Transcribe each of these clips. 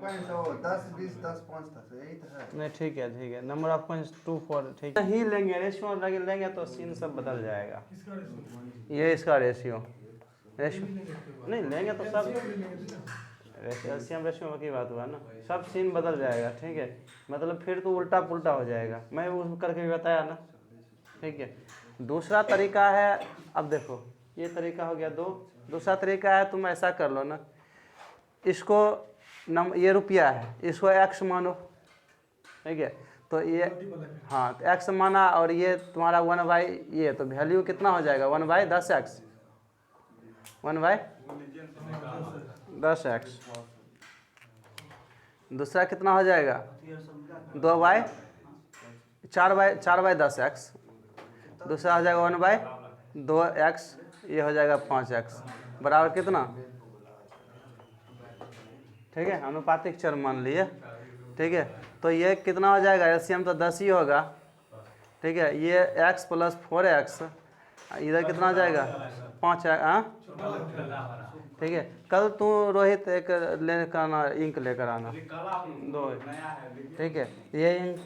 Coins हो 10 20 10 5 10 यही तो है। नहीं ठीक है, नंबर ऑफ कॉइन्स 2 4 ठीक है ही लेंगे, रेशियो लेंगे तो सीन सब बदल जाएगा। ये इसका रेशियो नहीं लेंगे तो सब एलसीएम रेशियो की बात हुआ ना, सब सीन बदल जाएगा। ठीक है, मतलब फिर तो उल्टा पुल्टा हो जाएगा, मैं उस करके भी बताया ना। ठीक है, दूसरा तरीका है, अब देखो ये तरीका हो गया दो। दूसरा तरीका है तुम ऐसा कर लो ना, इसको ये रुपया है, इसको एक्स मानो। ठीक है, तो ये हाँ तो एक्स माना, और ये तुम्हारा 1/, ये तो वैल्यू कितना हो जाएगा 1/10x, 1/10x। दूसरा कितना हो जाएगा 4/10x। दूसरा हो जाएगा 1/2x, ये हो जाएगा 5x बराबर कितना। ठीक है, अनुपातिक चर मान लिए। ठीक है, तो ये कितना हो जाएगा, एलसीएम तो 10 ही होगा। ठीक है, ये x + 4x, इधर कितना हो जाएगा 5। ठीक है, कल तू रोहित एक लेकर आना, इंक लेकर आना 2। ठीक है, ये इंक।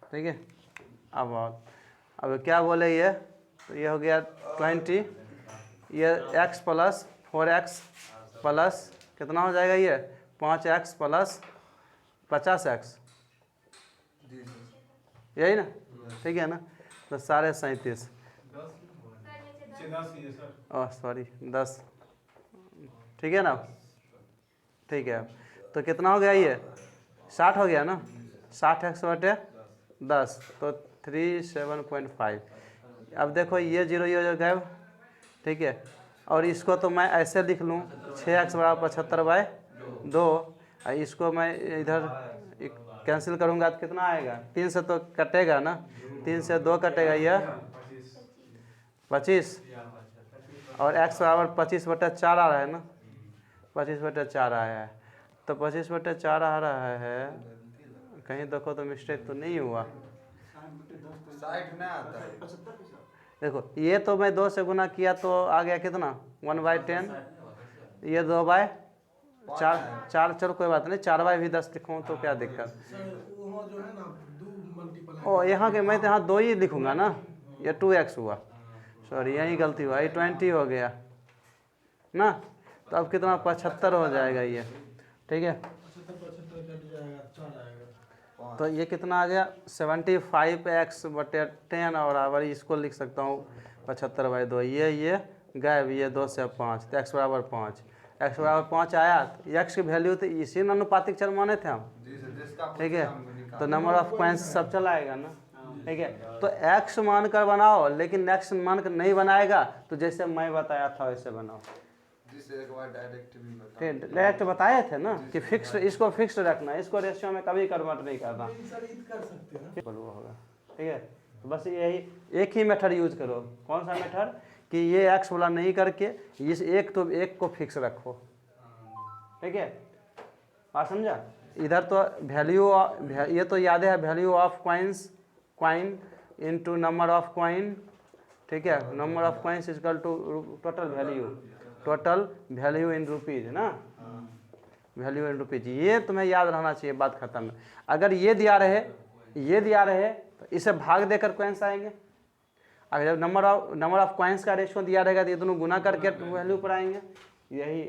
ठीक है, अब क्या बोले ये, तो ये हो गया 20, ये x + 4x प्लस कितना हो जाएगा, ये 5x + 50x, यही ना। ठीक है ना, तो 37.5, ओह सॉरी 10। ठीक है ना, ठीक है, तो कितना हो गया, ये 60 हो गया ना, 60x/10 तो 37.5। अब देखो ये 0 ये गैब। ठीक है, और इसको तो मैं ऐसे लिख लूँ 6x = 75/2, और इसको मैं इधर कैंसिल करूँगा तो कितना आएगा, 3 से तो कटेगा ना, 3 से 2 कटेगा, यह 25, और x = 25/4 आ रहा है ना, 25/4 आया है, तो 25/4 आ रहा है। कहीं देखो तो मिस्टेक तो नहीं हुआ, 60 ना आता है। देखो ये तो मैं 2 से गुना किया तो आ गया कितना 1/10, ये 2/4, चलो कोई बात नहीं, 4/10 लिखूँ तो क्या दिक्कत। ओ यहाँ के मैं तो यहाँ 2 ही लिखूँगा ना, ये 2x हुआ, सॉरी यही गलती हुआ, ये 20 हो गया ना, तो अब कितना 75 हो जाएगा ये। ठीक है, तो ये कितना आ गया 75x/10, और बराबर इसको लिख सकता हूँ 75/2, ये गायब, ये 2 से 5, तो x = 5, x = 5 आया, तो x की वैल्यू तो इसी अनुपातिक चर माने थे हम। ठीक है, तो नंबर ऑफ कॉइन्स सब चला आएगा ना। ठीक है, तो x मान कर बनाओ, लेकिन x मान कर नहीं बनाएगा तो जैसे मैं बताया था वैसे बनाओ। डायरेक्ट बताए थे ना कि फिक्स, इसको फिक्स रखना, इसको रेशियो में कभी कन्वर्ट नहीं करना। होगा। ठीक है, तो बस यही एक ही मेथड यूज करो। कौन सा मेथड, कि ये x वाला नहीं करके इस एक को फिक्स रखो। ठीक है, बात समझा। इधर तो वैल्यू, ये तो याद है, value of coin into number of coin. ठीक है, number of coins equal to total value in rupees है ना, वैल्यू इन रुपीज, ये तुम्हें याद रहना चाहिए, बात खत्म है। अगर ये दिया रहे तो इसे भाग देकर कॉइन्स आएंगे, अगर जब नंबर ऑफ कॉइन्स का रेशियो दिया रहेगा तो ये दोनों गुना करके वैल्यू पर आएंगे, यही।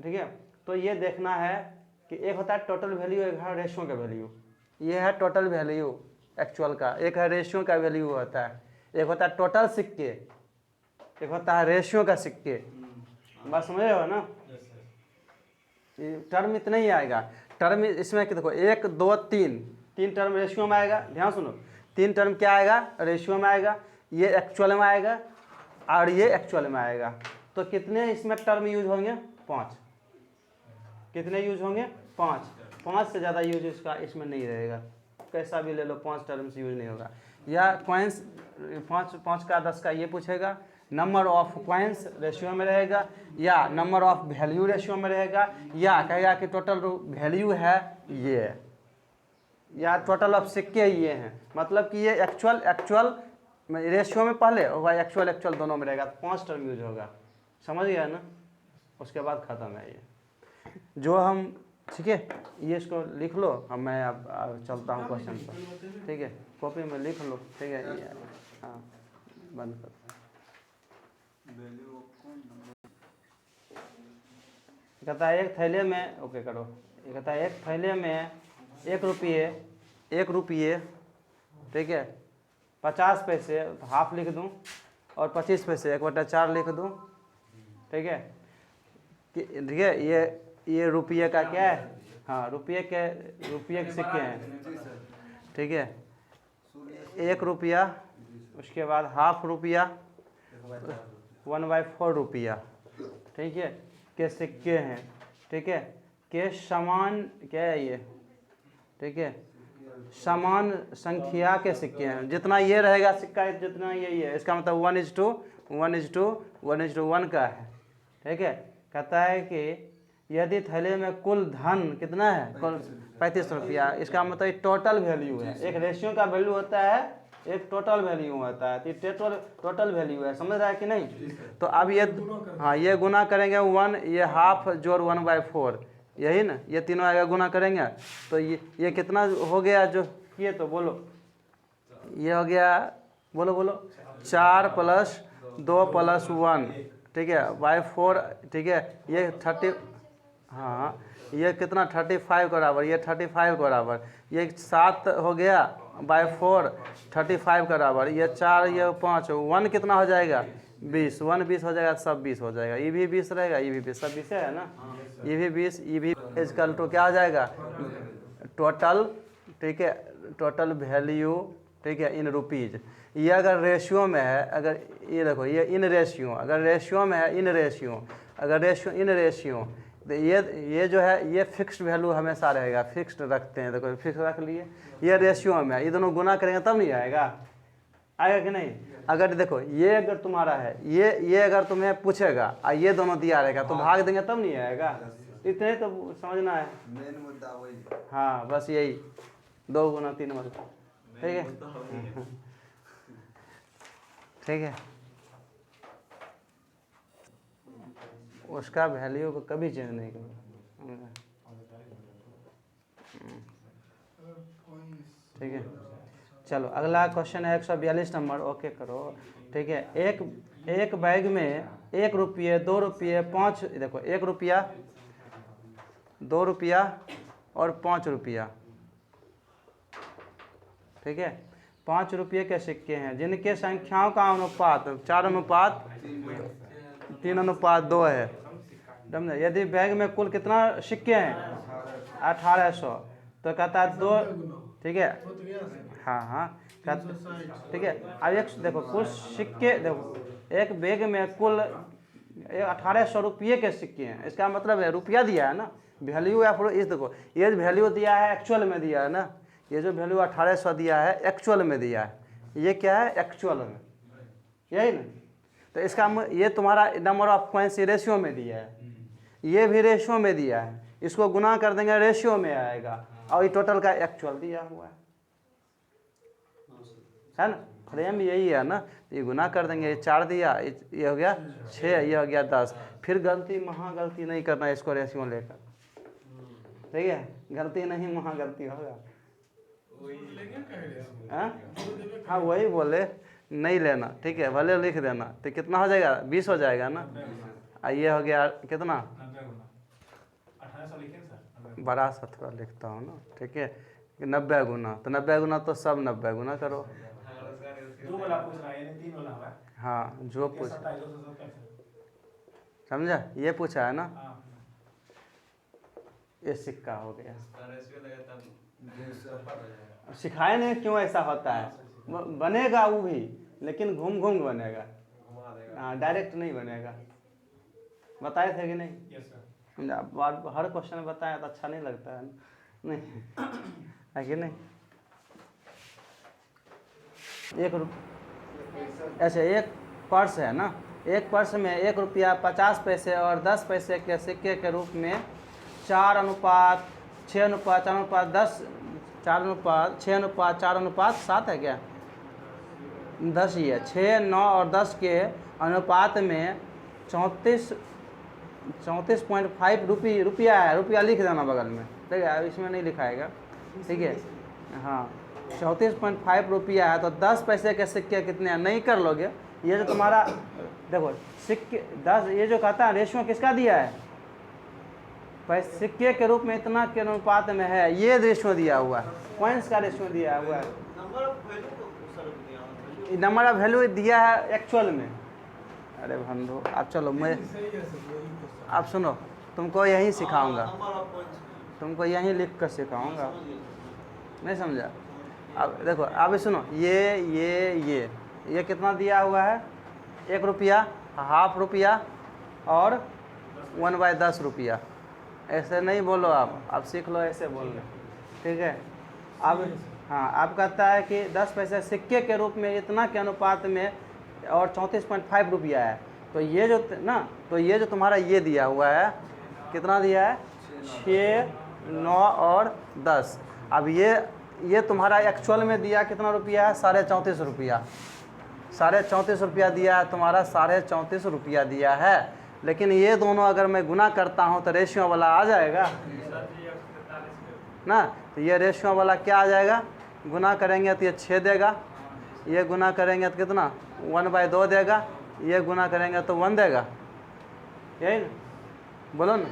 ठीक है, तो ये देखना है कि एक होता है टोटल वैल्यू, एक है रेशियो का वैल्यू। ये है टोटल वैल्यू एक्चुअल का, एक है रेशियो का वैल्यू होता है, एक होता है टोटल सिक्के, एक होता है रेशियो का सिक्के। बात समझ रहे हो ना, टर्म इतना ही आएगा। टर्म इसमें कि देखो 1 2 3 टर्म रेशियो में आएगा, ध्यान सुनो, 3 टर्म क्या आएगा, रेशियो में आएगा, ये एक्चुअल में आएगा और ये एक्चुअल में आएगा। तो कितने इसमें टर्म यूज होंगे, 5। कितने यूज होंगे, 5 से ज़्यादा यूज इसका इसमें नहीं रहेगा, कैसा भी ले लो 5 टर्म्स यूज नहीं होगा। या कॉइन्स 5 का 10 का ये पूछेगा, नंबर ऑफ कॉइन्स रेशियो में रहेगा, या नंबर ऑफ वैल्यू रेशियो में रहेगा, या कहेगा कि टोटल वैल्यू है ये, या टोटल ऑफ सिक्के ये हैं, मतलब कि ये एक्चुअल रेशियो में पहले और एक्चुअल दोनों में रहेगा, तो 5 टर्म यूज होगा। समझ गया ना, उसके बाद ख़त्म है ये। जो हम ठीक है, ये इसको लिख लो। अब मैं अब चलता हूँ क्वेश्चन पर, ठीक है, कॉपी में लिख लो, ठीक है। हाँ बंद कर। कहता है एक थैले में, ओके करो, ये कहता है एक थैले में 1 रुपये, ठीक है, 50 पैसे, हाफ लिख दूँ, और 25 पैसे 1/4 लिख दूँ, ठीक है। ठीक है, ये रुपये का क्या है, हाँ रुपये के सिक्के हैं, ठीक है। 1 रुपया, उसके बाद हाफ रुपया, 1/4 रुपया, ठीक है, के सिक्के हैं, ठीक है, के समान क्या है ये, ठीक है, समान संख्या के सिक्के हैं। जितना ये रहेगा सिक्का जितना यही है, इसका मतलब 1:1 का है, ठीक है। कहता है कि यदि थैले में कुल धन कितना है, कुल 35 रुपया, इसका मतलब टोटल वैल्यू है। एक रेशियो का वैल्यू होता है, एक टोटल वैल्यू होता है, तो टोटल वैल्यू है, समझ रहा है कि नहीं। तो अब ये, हाँ ये गुना करेंगे 1, ये हाफ जोड़ 1/4, यही ना, ये तीनों आएगा गुना करेंगे, तो ये कितना हो गया जो किए, तो बोलो ये हो गया, बोलो 4 + 2 + 1, ठीक है, /4, ठीक है, ये 30, हाँ ये कितना 35 के बराबर, ये 35 के बराबर, ये 7 हो गया /4 35 के बराबर, ये 4, ये 5, 1 कितना हो जाएगा 20, 1 20 हो जाएगा, सब 20 हो जाएगा, ये भी 20 रहेगा, ये भी 20, सब 20 है ना, ये भी 20, ये भी इक्वल टू क्या हो जाएगा टोटल, ठीक है, टोटल वैल्यू, ठीक है, इन रुपीज़। ये अगर रेशियो में है, अगर ये देखो ये इन रेशियो, अगर रेशियो में है इन रेशियो, अगर रेशियो इन रेशियो, तो ये जो है ये फिक्स्ड वैल्यू हमेशा रहेगा, फिक्स्ड रखते हैं, देखो फिक्स रख लिए, ये रेशियो में, ये दोनों गुना करेंगे तब नहीं आएगा कि नहीं। अगर देखो ये अगर तुम्हारा है, ये अगर तुम्हें पूछेगा और ये दोनों दिया रहेगा तो भाग देंगे तब नहीं आएगा, इतने तो समझना है, मेन मुद्दा वही। हाँ बस यही 2 गुना 3 मतलब, ठीक है, ठीक है। उसका वैल्यू को कभी चेंज नहीं करो, ठीक है। चलो अगला क्वेश्चन है 142 नंबर, ओके करो, ठीक है। एक बैग में 1 रुपये, 2 रुपये, 5, देखो 1 रुपया, 2 रुपया और 5 रुपया, ठीक है, 5 रुपये के सिक्के हैं जिनके संख्याओं का अनुपात 4:3:2 है। समझे, यदि बैग में कुल कितना सिक्के हैं 1800, तो कहता है 2, ठीक है, हाँ ठीक है। अब एक देखो कुल सिक्के, देखो एक बैग में कुल 1800 रुपये के सिक्के हैं, इसका मतलब है रुपया दिया है ना, वैल्यू या फिर इस देखो ये वैल्यू दिया है एक्चुअल में दिया है ना, ये जो वैल्यू 1800 दिया है एक्चुअल में दिया है, ये क्या है एक्चुअल में, यही ना। तो इसका ये तुम्हारा नंबर ऑफ कॉइन्स रेशियो में दिया है, ये भी रेशियो में दिया है, इसको गुना कर देंगे रेशियो में आएगा, और ये टोटल का एक्चुअल दिया हुआ है ना, फ्रेम यही है ना, ये गुना कर देंगे, ये 4 दिया, ये हो गया 6, ये हो गया 10, फिर महा गलती नहीं करना इसको रेशियो लेकर, ठीक है, गलती नहीं महा गलती होगा, हाँ वही बोले नहीं लेना, ठीक है, भले लिख देना, तो कितना हो जाएगा 20 हो जाएगा ना, ये हो गया कितना, बड़ा सा थोड़ा लिखता हूँ ना, ठीक है, 90 गुना, तो 90 गुना तो सब 90 गुना करो, हाँ जो पूछ, समझा, ये पूछा है ना, ये सिक्का हो गया। सिखाए नहीं क्यों ऐसा होता है, बनेगा वो भी, लेकिन घूम घूम बनेगा, हाँ डायरेक्ट नहीं बनेगा, बताए थे कि नहीं, हर क्वेश्चन बताया तो अच्छा नहीं लगता है, नहीं है कि नहीं। ऐसे एक पर्स है ना, एक पर्स में 1 रुपया 50 पैसे और 10 पैसे के सिक्के के रूप में 4:6:4:7 है क्या, 10 ही है, 6, 9 और 10 के अनुपात में 34 34.5 रुपया है, रुपया लिख देना बगल में, ठीक है, इसमें नहीं लिखाएगा, ठीक है। हाँ 34.5 रुपया है, तो 10 पैसे के सिक्के कितने हैं नहीं कर लोगे। ये जो तुम्हारा देखो सिक्के 10, ये जो कहता है रेशियो किसका दिया है, सिक्के के रूप में इतना के अनुपात में है, ये रेशियो दिया हुआ है, पॉइंट्स का रेशियो दिया हुआ है। नंबर ऑफ वैल्यू दिया है एक्चुअल में। अरे बंधु आप चलो, मैं आप सुनो, तुमको यही सिखाऊंगा, तुमको यही लिख कर सिखाऊंगा, नहीं समझा। अब देखो अब सुनो, ये कितना दिया हुआ है, 1 रुपया, हाफ रुपया और 1/10 रुपया। ऐसे नहीं बोलो आप सीख लो, ऐसे बोल लो, ठीक है। अब हाँ आप कहता है कि 10 पैसे सिक्के के रूप में इतना के अनुपात में और 34.5 रुपया है, तो ये जो ना, तो ये जो तुम्हारा ये दिया हुआ है, कितना दिया है, 6, 9 और 10। अब ये तुम्हारा एक्चुअल में दिया कितना रुपया है, 34.5 रुपया, 34.5 रुपया दिया है तुम्हारा, 34.5 रुपया दिया है। लेकिन ये दोनों अगर मैं गुना करता हूँ तो रेशियो वाला आ जाएगा ना, तो ये रेशियो वाला क्या आ जाएगा, गुना करेंगे तो ये 6 देगा, ये गुना करेंगे तो कितना 1/2 देगा, ये गुना करेंगे तो 1 देगा, यही ना, बोलो ना।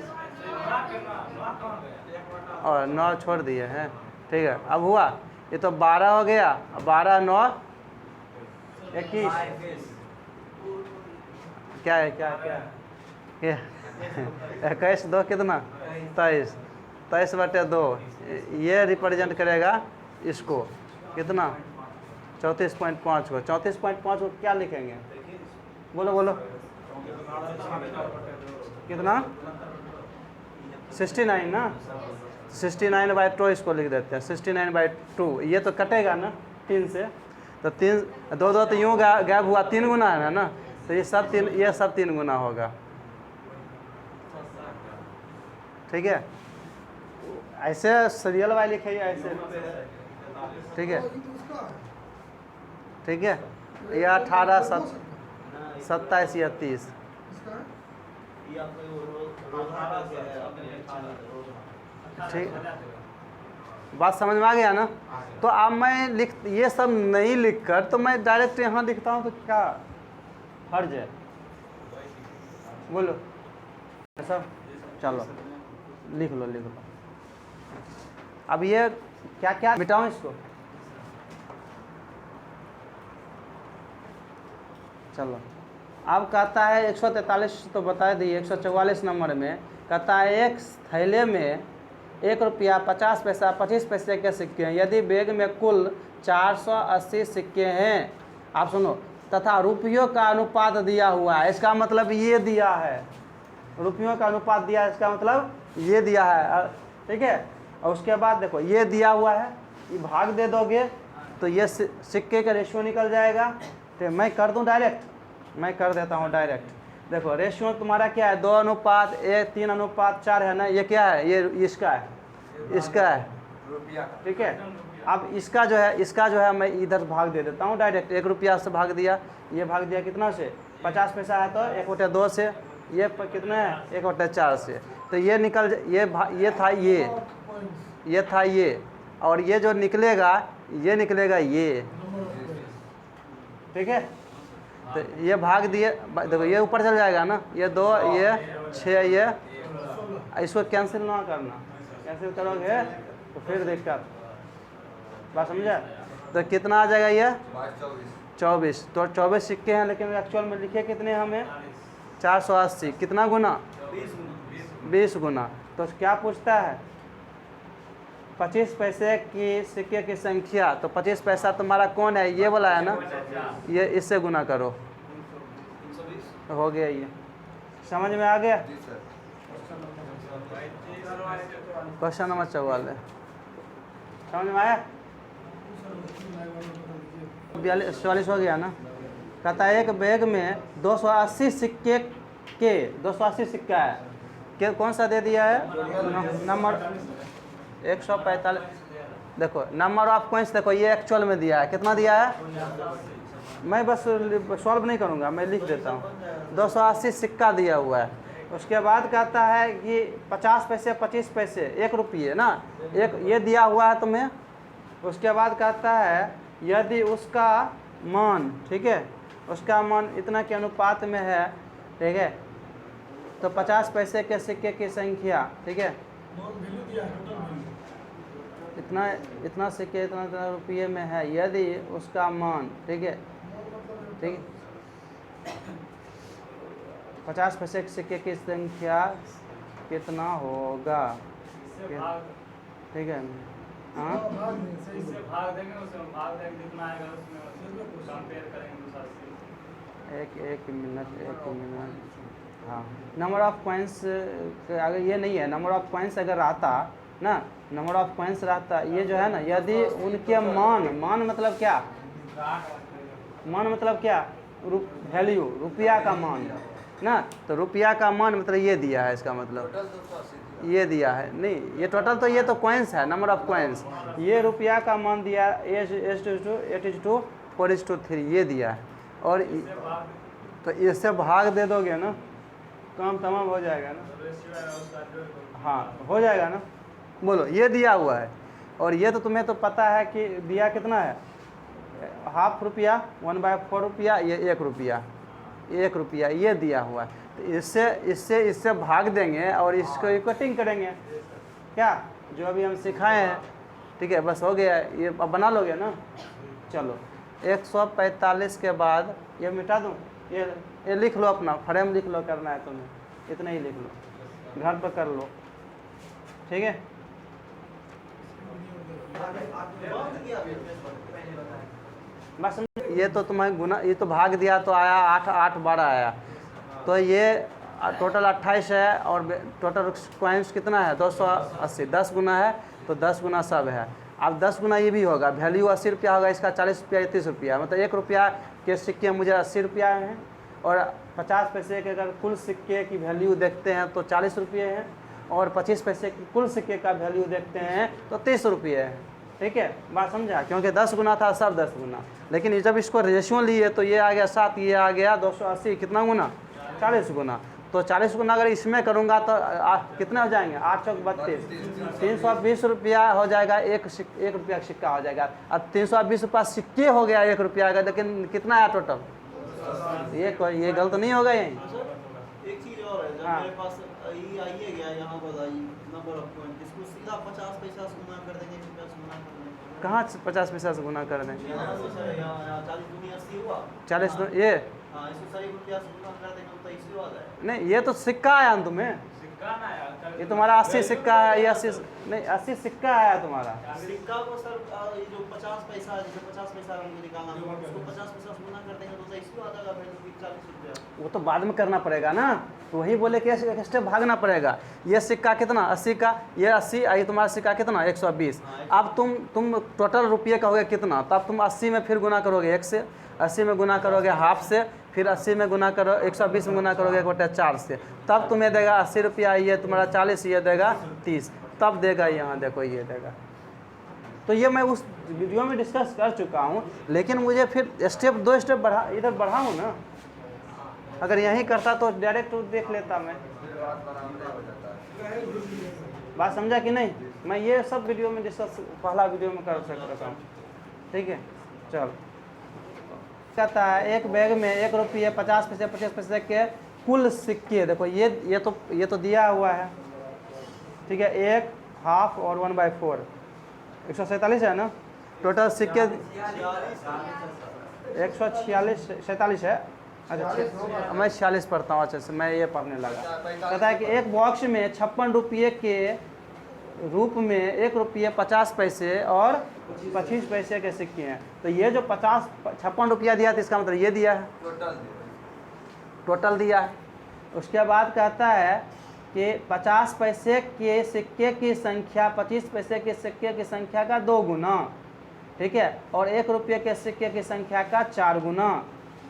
और 9 छोड़ दिए हैं, ठीक है। अब हुआ ये तो 12 हो गया, 12 9 21, क्या है क्या 21 2 कितना 23, 23/2, ये रिप्रेजेंट करेगा इसको कितना 34.5 को। 34.5 को क्या लिखेंगे, बोलो बोलो कितना 69 ना, 69/2 इसको लिख देते हैं, 69/2। ये तो कटेगा ना 3 से, तो 3 2 2 तो यूँ गैप हुआ, 3 गुना है ना, तो ये सब 3 गुना होगा, ठीक है। ऐसे सीरियल वाइज लिखिए ऐसे, ठीक है, ठीक है। ये 18 27 या 30, ठीक, बात समझ में आ गया ना। तो अब मैं ये सब नहीं लिख कर, तो मैं डायरेक्ट यहाँ लिखता हूँ, तो क्या हर्ज है, बोलो सब, चलो लिख लो। अब ये क्या क्या मिटाऊँ इसको, चलो। अब कहता है 143 तो बता दिए, 144 नंबर में कहता है एक थैले में 1 रुपया 50 पैसा 25 पैसे के सिक्के हैं, यदि बैग में कुल 480 सिक्के हैं, आप सुनो, तथा रुपयों का अनुपात दिया हुआ है, इसका मतलब ये दिया है, रुपयों का अनुपात दिया है, इसका मतलब ये दिया है, ठीक है। और उसके बाद देखो ये दिया हुआ है, ये भाग दे दोगे तो ये सिक्के का रेशियो निकल जाएगा। तो मैं कर दूं डायरेक्ट, मैं कर देता हूँ डायरेक्ट। देखो रेशियो तुम्हारा क्या है, 2:1 3:4 है ना, ये क्या है, ये इसका है, इसका है, ठीक है। अब इसका जो है मैं इधर भाग दे देता हूँ डायरेक्ट, 1 रुपया से भाग दिया, ये भाग दिया कितना से, 50 पैसा है तो 1/2 से, ये कितना है 1/4 से, तो ये निकल, ये था ये, और ये जो निकलेगा ये निकलेगा ये, ठीक है। तो ये भाग दिए, देखो ये ऊपर चल जाएगा ना, ये 2 ये 6 ये, इसको कैंसिल ना करना, कैंसिल करोगे तो फिर दिक्कत, बात समझा। तो कितना आ जाएगा ये 24, तो 24 सिक्के हैं, लेकिन एक्चुअल में लिखे कितने हमें 480, कितना गुना 20 गुना। तो क्या पूछता है 25 पैसे की सिक्के की संख्या, तो 25 पैसा तुम्हारा कौन है, ये वाला है ना, ये इससे गुना करो, हो गया। ये समझ में आ गया। क्वेश्चन नंबर 44 समझ में आया, 44 हो गया ना। कहता है एक बैग में 280 सिक्के के 280 सिक्का है, क्या कौन सा दे दिया है नंबर 145। देखो नंबर ऑफ कॉइंस, देखो ये एक्चुअल में दिया है, कितना दिया है, मैं बस सॉल्व नहीं करूँगा, मैं लिख देता हूँ। 280 सिक्का दिया हुआ है, उसके बाद कहता है कि 50 पैसे 25 पैसे 1 रुपये ना, एक ये दिया हुआ है तुम्हें। उसके बाद कहता है यदि उसका मान, ठीक है, उसका मान इतना के अनुपात में है, ठीक है, तो 50 पैसे के सिक्के की संख्या, ठीक है, इतना इतना सिक्के इतना इतना रुपये में है, यदि उसका मान, ठीक है, ठीक है, 50 पैसे के सिक्के की संख्या कितना होगा, ठीक है, हाँ, एक मिनट, हाँ, नंबर ऑफ कॉइन्स अगर ये नहीं है, नंबर ऑफ कॉइन्स अगर रहता ना, नंबर ऑफ कॉइन्स रहता, ये जो है ना, यदि उनके मान मतलब क्या, मान मतलब क्या, वैल्यू, रुपया का मान ना, तो रुपया का मान मतलब ये दिया है, इसका मतलब ये दिया है, नहीं ये टोटल तो ये तो कॉइन्स है, नंबर ऑफ कॉइन्स, ये रुपया का मान दिया 8:4:3 ये दिया है, और तो इससे भाग दे दोगे ना, काम तमाम हो जाएगा ना, हाँ हो जाएगा ना। बोलो ये दिया हुआ है, और ये तो तुम्हें तो पता है कि दिया कितना है, ½ रुपया, 1/4 रुपया, ये 1 रुपया, 1 रुपया ये दिया हुआ है, तो इससे भाग देंगे और इसको इक्वेटिंग करेंगे, क्या जो अभी हम सिखाए हैं, ठीक है, बस हो गया, ये अब बना लोगे ना। चलो 145 के बाद ये मिटा दूँ, ये लिख लो, अपना फ्रेम लिख लो, करना है तुम्हें, इतना ही लिख लो, घर पर कर लो, ठीक है। बस ये तो तुम्हें गुना, ये तो भाग दिया तो आया 8 12 आया, तो ये टोटल 28 है, और टोटल कॉइन्स कितना है 280, 10 गुना है तो 10 गुना सब है। अब 10 गुना ये भी होगा, वैल्यू 80 रुपया होगा, इसका 40 रुपया 30 रुपया, मतलब 1 रुपया के सिक्के मुझे 80 रुपया हैं, और 50 पैसे के अगर कुल सिक्के की वैल्यू देखते हैं तो 40 रुपये हैं, और 25 पैसे की कुल सिक्के का वैल्यू देखते हैं तो 30 रुपये है, ठीक है, बात समझा, क्योंकि 10 गुना था, सब 10 गुना, लेकिन जब इसको रेशियो लिए तो ये आ गया 7, ये आ गया 280, कितना गुना, 40 गुना, तो 40 गुना अगर इसमें करूँगा तो कितने हो जाएंगे, 8 चौक 32, 320 रुपया हो जाएगा, 1 रुपया का सिक्का हो जाएगा। अब 320 रुपया सिक्के हो गया 1 रुपया का, लेकिन कितना आया टोटल, ये गलत नहीं होगा यही। एक चीज और है, जब मेरे पास ये आइए गया यहाँ बताइए नंबर ऑफ पॉइंट, इसको सीधा 50 पैसा से गुना कर देंगे, 50 गुना कर देंगे, कहाँ 50 पैसा से गुना कर देंगे, यहाँ तो सर यहाँ 40 दूनी 80 हुआ, 40 तो ये हाँ इसको 100 रुपया से गुना कर देंगे तो 23 आ जाए। नहीं, ये तो सिक्का आया ना तुम्हें, ये तुम्हारा 80 सिक्का है, ये 80 नहीं 80 सिक्का आया तुम्हारा, सिक्का को सर ये जो 50 पैसा है, जैसे 50 पैसा हमको निकालना है, उसको 50 पैसा से गुना कर देंगे तो 23 आ जाएगा, फिर 40 रुपया। वो तो बाद में करना पड़ेगा ना, तो वही बोले कि एक स्टेप भागना पड़ेगा। ये सिक्का कितना 80 का, ये 80, ये तुम्हारा सिक्का कितना 120, अब तुम टोटल रुपये कहोगे कितना, तब तुम 80 में फिर गुना करोगे 1 से, 80 में गुना करोगे ½ से, फिर 80 में गुना करो, 120 में गुना करोगे 1/4 से, तब तुम्हें देगा 80 रुपया, ये तुम्हारा 40, ये देगा 30, तब देगा, यहाँ देखो ये देगा। तो ये मैं उस वीडियो में डिस्कस कर चुका हूँ, लेकिन मुझे फिर स्टेप 2 स्टेप इधर बढ़ाऊँ ना, अगर यहीं करता तो डायरेक्ट देख लेता मैं, बात समझा कि नहीं। मैं ये सब वीडियो में डिस्कस पहला वीडियो में कर सकता हूँ, ठीक है। चल कहता है एक बैग में 1 रुपये 50 पैसे 25 पैसे के कुल सिक्के, देखो ये तो दिया हुआ है, ठीक है, 1 ½ और 1/4, 147 है ना टोटल सिक्के, 146 है, अच्छा मैं 46 पढ़ता हूँ, अच्छा से मैं ये पढ़ने लगा। कहता है कि एक बॉक्स में 56 रुपये के रूप में 1 रुपये 50 पैसे और 25 पैसे के सिक्के हैं, तो ये जो 56 रुपया दिया था, इसका मतलब ये दिया है, टोटल दिया है। उसके बाद कहता है कि 50 पैसे के सिक्के की संख्या 25 पैसे के सिक्के की संख्या का 2 गुना, ठीक है, और 1 रुपये के सिक्के की संख्या का 4 गुना।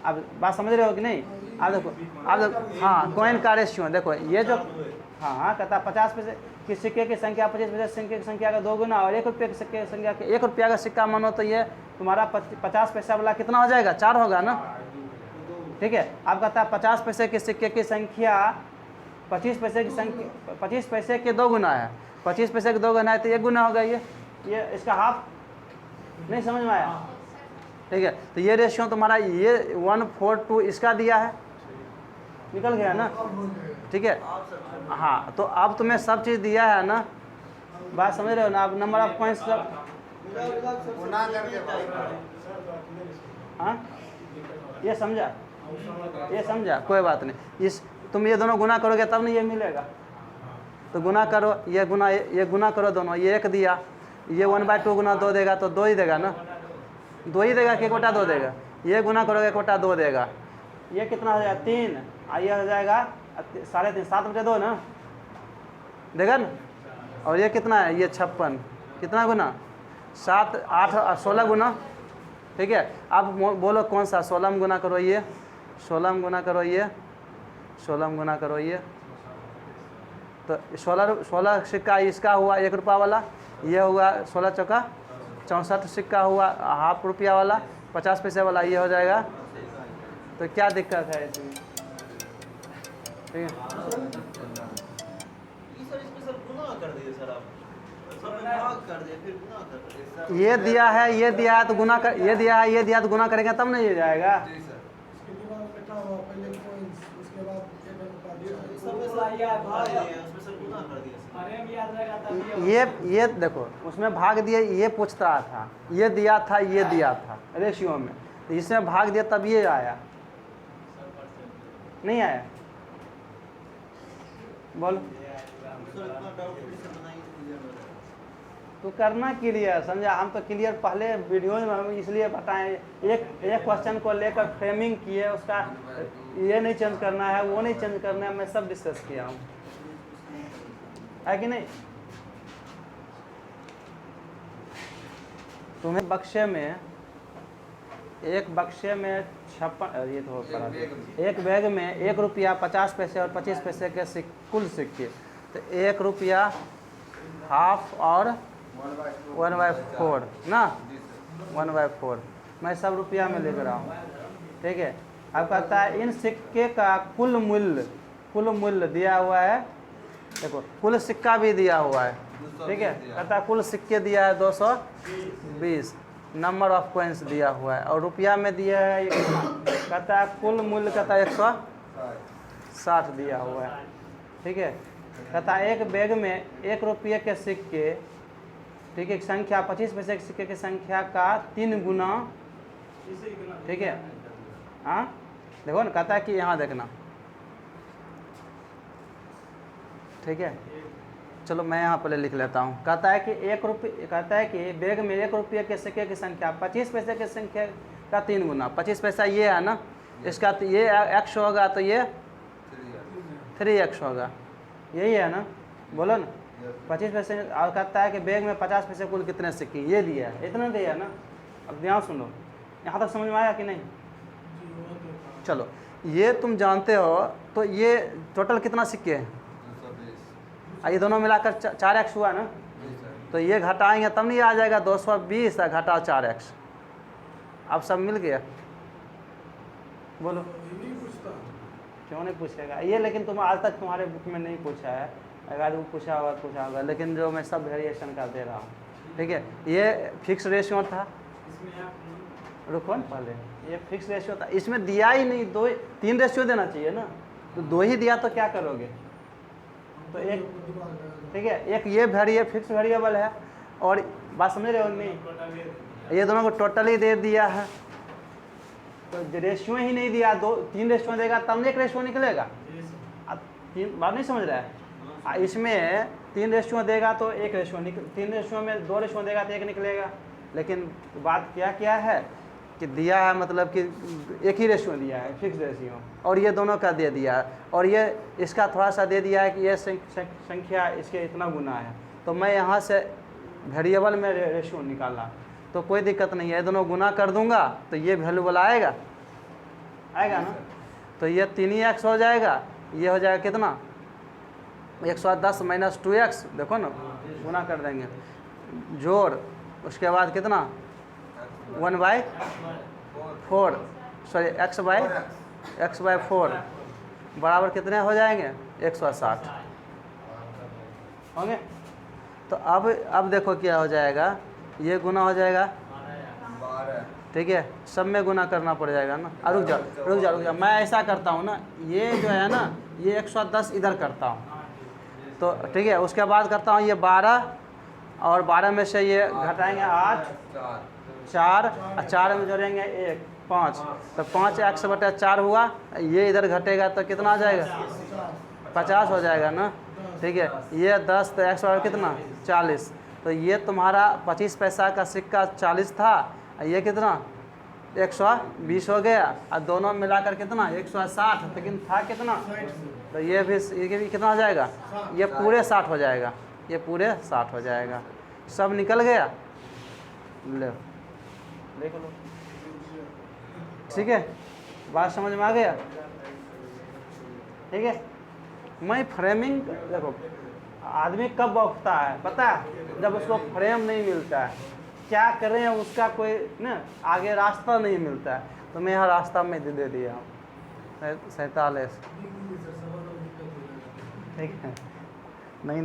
अब बात समझ रहे हो कि नहीं। अब देखो हाँ कॉइन का रेशियो देखो, ये जो हाँ कहता है 50 पैसे की सिक्के की संख्या 25 पैसे सिक्के की संख्या का 2 गुना, और 1 रुपये के सिक्के की संख्या के 1 रुपया का सिक्का मानो तो ये तुम्हारा 50 पैसा वाला कितना हो जाएगा, 4 होगा ना, ठीक है। अब कहता है 50 पैसे के सिक्के की संख्या 25 पैसे की संख्या 25 पैसे के 2 गुना है, 25 पैसे के 2 गुना है तो 1 गुना होगा ये इसका हाफ। नहीं समझ में आया? ठीक है, तो ये रेशियो तुम्हारा ये 1:4 इसका दिया है, निकल गया ना? ठीक है, हाँ, तो अब तुम्हें सब चीज़ दिया है ना, बात समझ रहे हो ना? अब नंबर ऑफ पॉइंट्स सब गुना करके हाँ ये समझा, कोई बात नहीं। इस तुम ये दोनों गुना करोगे तब नहीं ये मिलेगा, तो गुना करो, ये गुना करो दोनों, ये 1 दिया, ये 1/2 गुना 2 देगा तो 2 ही देगा ना, 2 ही देगा कि 1/2 देगा? ये गुना करोगे 1/2 देगा। ये कितना हो जाएगा 3, ये हो जाएगा 3.5, 7/2 ना देगा ना। और ये कितना है, ये 56, कितना गुना? 7, 8 और 16 गुना। ठीक है, अब बोलो कौन सा? 16 में गुना करो ये, 16 में गुना करो ये, 16 में गुना करो ये, तो 16 सिक्का इसका हुआ 1 रुपया वाला, ये हुआ 16 चौका 64 सिक्का हुआ हाफ रुपया वाला, 50 पैसे वाला ये हो जाएगा। तो क्या दिक्कत है इसमें? ठीक है, ये दिया है, ये दिया है तो गुना कर, ये दिया है, ये दिया तो गुना करेंगे तब नहीं हो जाएगा। ये देखो उसमें भाग दिया, ये पूछ रहा था, ये दिया था, ये दिया था रेशियो में, तो इसमें भाग दिया तब ये आया, नहीं आया? बोलो तो करना क्लियर, समझा? हम तो क्लियर पहले वीडियो में हम इसलिए बताएं, एक क्वेश्चन को लेकर फ्रेमिंग किए, उसका ये नहीं चेंज करना है, वो नहीं चेंज करना है, मैं सब डिस्कस किया हूँ, है कि नहीं? तुम्हें बक्से में, एक बक्से में 56, ये तो एक बैग में 1 रुपया 50 पैसे और 25 पैसे के कुल सिक्के, तो 1 रुपया हाफ और 1/4 ना, 1/4 मैं सब रुपया में लिख रहा हूँ। ठीक है, अब कहता है इन सिक्के का कुल मूल्य दिया हुआ है, देखो कुल सिक्का भी दिया हुआ है। ठीक है, कहता है कुल सिक्के दिया है 220, नंबर ऑफ कॉइन्स दिया हुआ है, और रुपया में दिया है कहता है कुल मूल्य कहता है 160 दिया हुआ है। ठीक है, कहता है एक बैग में 1 रुपये के सिक्के, ठीक है, संख्या 25 पैसे के सिक्के की संख्या का 3 गुना। ठीक है, हाँ देखो ना, कहता है कि यहाँ देखना। ठीक है, चलो मैं यहाँ पहले लिख लेता हूँ। कहता है कि 1 रुपये, कहता है कि बैग में 1 रुपये के सिक्के की संख्या 25 पैसे के संख्या का 3 गुना। 25 पैसा ये है ना, इसका ये x होगा तो ये 3x होगा, यही है ना, बोलो ना। 25 पैसे, और कहता है कि बैग में 50 पैसे कुल कितने सिक्के, ये दिया है, इतना दिया है ना। अब ध्यान सुनो, यहाँ तक समझ में आया कि नहीं? चलो ये तुम जानते हो, तो ये टोटल कितना सिक्के हैं? ये दोनों मिलाकर 4x हुआ ना, तो ये घटाएंगे तब नहीं आ जाएगा 220 घटाओ 4x। अब सब मिल गया, बोलो क्यों नहीं पूछेगा ये? लेकिन तुम आज तक तुम्हारे बुक में नहीं पूछा है, अगर वो पूछा होगा, लेकिन जो मैं सब वेरिएशन का दे रहा हूँ। ठीक है, ये फिक्स रेशियो था, रुको ना पहले, ये फिक्स रेशियो था, इसमें दिया ही नहीं, 3 रेशियो देना चाहिए ना, तो 2 ही दिया तो क्या करोगे? तो एक, ठीक है, एक ये फिक्स वेरिएबल है, और बात समझ रहे हो नहीं? ये दोनों को टोटली दे दिया है, तो रेशियो ही नहीं दिया, 3 रेशियो देगा तब 1 रेशियो निकलेगा। अब 3 बात नहीं समझ रहा है? इसमें 3 रेशियो देगा तो 1 रेशियो 3 रेशियो में 2 रेशियो देगा तो 1 निकलेगा। लेकिन बात क्या है कि दिया है, मतलब कि एक ही रेशियो दिया है, फिक्स रेशियो, और ये दोनों का दे दिया है, और ये इसका थोड़ा सा दे दिया है कि ये संख्या इसके इतना गुना है, तो मैं यहाँ से वेरिएबल में रेशियो निकाला, तो कोई दिक्कत नहीं है, दोनों गुना कर दूंगा तो ये वैल्यूबल आएगा ना। तो ये 3x हो जाएगा, ये हो जाएगा कितना 110 - 2x, देखो ना गुना कर देंगे, जोड़ उसके बाद कितना 1/4, सॉरी x/4 बराबर कितने हो जाएंगे 160 होंगे। तो अब देखो क्या हो जाएगा, ये गुना हो जाएगा, 12 ठीक है, सब में गुना करना पड़ जाएगा ना। रुक जा, मैं ऐसा करता हूँ ना, ये जो है ना ये 110 इधर करता हूँ, तो ठीक है, उसके बाद करता हूँ ये 12, और 12 में से ये घटाएंगे 8, 4 और 4 में जोड़ेंगे 1, 5, तो 5 100/4 हुआ। ये इधर घटेगा तो कितना आ जाएगा, 50 हो जाएगा ना, ठीक है। ये 10 तो 100 कितना, 40, तो ये तुम्हारा 25 पैसा का सिक्का 40 था, ये कितना 120 हो गया, और दोनों मिलाकर कितना 160, लेकिन था कितना, तो ये भी कितना हो जाएगा, ये पूरे 60 हो जाएगा, ये पूरे 60 हो जाएगा। सब निकल गया, ले देख लो, ठीक है, बात समझ में आ गया, ठीक है। मैं फ्रेमिंग देखो, आदमी कब बौखता है पता है, जब उसको फ्रेम नहीं मिलता है, क्या करें उसका कोई ना आगे रास्ता नहीं मिलता है, तो मैं यहाँ रास्ता में दे दिया हूँ 47, ठीक है। नहीं